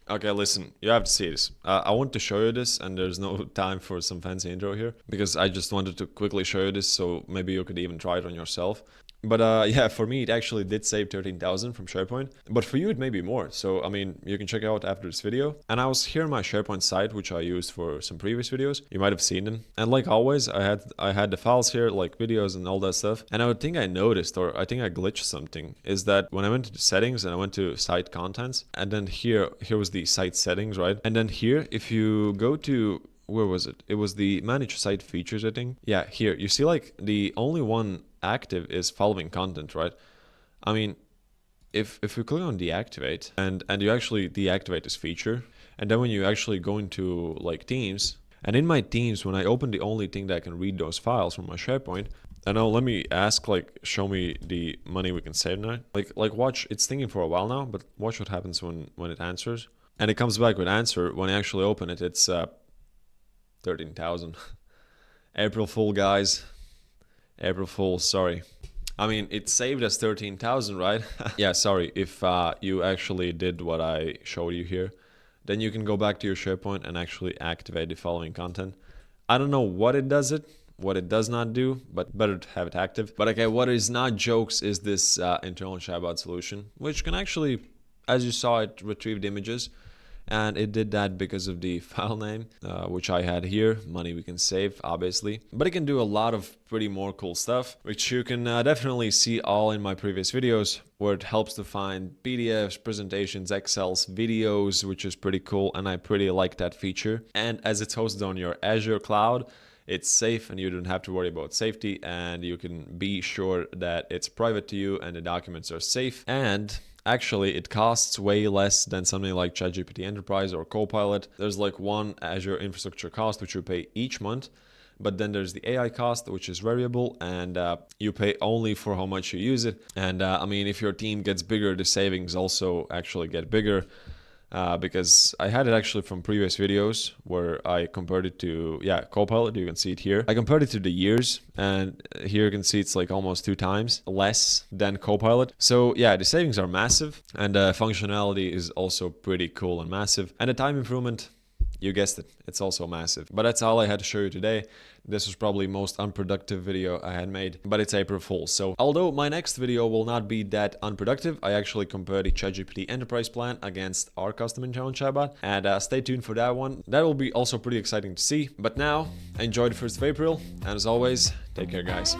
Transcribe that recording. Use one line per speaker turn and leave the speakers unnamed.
Okay, listen, you have to see this. I want to show you this, and there's no time for some fancy intro here, because I just wanted to quickly show you this, so maybe you could even try it on yourself. But yeah, for me, it actually did save 13,000 from SharePoint, but for you, it may be more. So, I mean, you can check it out after this video. And I was here on my SharePoint site, which I used for some previous videos. You might have seen them. And like always, I had the files here, like videos and all that stuff. And I think I noticed, or I think I glitched something, is that when I went to the settings and I went to site contents, and then here was the site settings, right? And then here, if you go to, where was it? It was the manage site features, I think. Yeah, here, you see like the only one active is following content, right? I mean, if we click on deactivate and you actually deactivate this feature, and then when you actually go into like Teams, and in my Teams, when I open the only thing that I can read those files from my SharePoint, and now let me ask, like, show me the money we can save now. Like watch, it's thinking for a while now, but watch what happens when it answers. And it comes back with answer. When I actually open it, it's 13,000. April Fool, guys. April Fool, sorry. I mean, it saved us 13,000, right? Yeah, sorry. If you actually did what I showed you here, then you can go back to your SharePoint and actually activate the following content. I don't know what it does not do, but better to have it active. But okay, what is not jokes is this internal Chatbot solution, which can actually, as you saw, it retrieved images. And it did that because of the file name, which I had here, money we can save, obviously. But it can do a lot of pretty more cool stuff, which you can definitely see all in my previous videos, where it helps to find PDFs, presentations, Excels, videos, which is pretty cool. And I pretty like that feature. And as it's hosted on your Azure cloud, it's safe and you don't have to worry about safety, and you can be sure that it's private to you and the documents are safe. And actually, it costs way less than something like ChatGPT Enterprise or Copilot. There's like one Azure infrastructure cost, which you pay each month. But then there's the AI cost, which is variable, and you pay only for how much you use it. And I mean, if your team gets bigger, the savings also actually get bigger. Because I had it actually from previous videos where I compared it to, yeah, Copilot. You can see it here. I compared it to the years, and here you can see it's like almost 2 times less than Copilot. So yeah, the savings are massive, and the functionality is also pretty cool and massive. And the time improvement, you guessed it, it's also massive. But that's all I had to show you today. This was probably the most unproductive video I had made, but it's April Fool's. So although my next video will not be that unproductive, I actually compared the ChatGPT Enterprise plan against our custom internal chatbot, and stay tuned for that one. That will be also pretty exciting to see. But now, enjoy the 1st of April, and as always, take care, guys.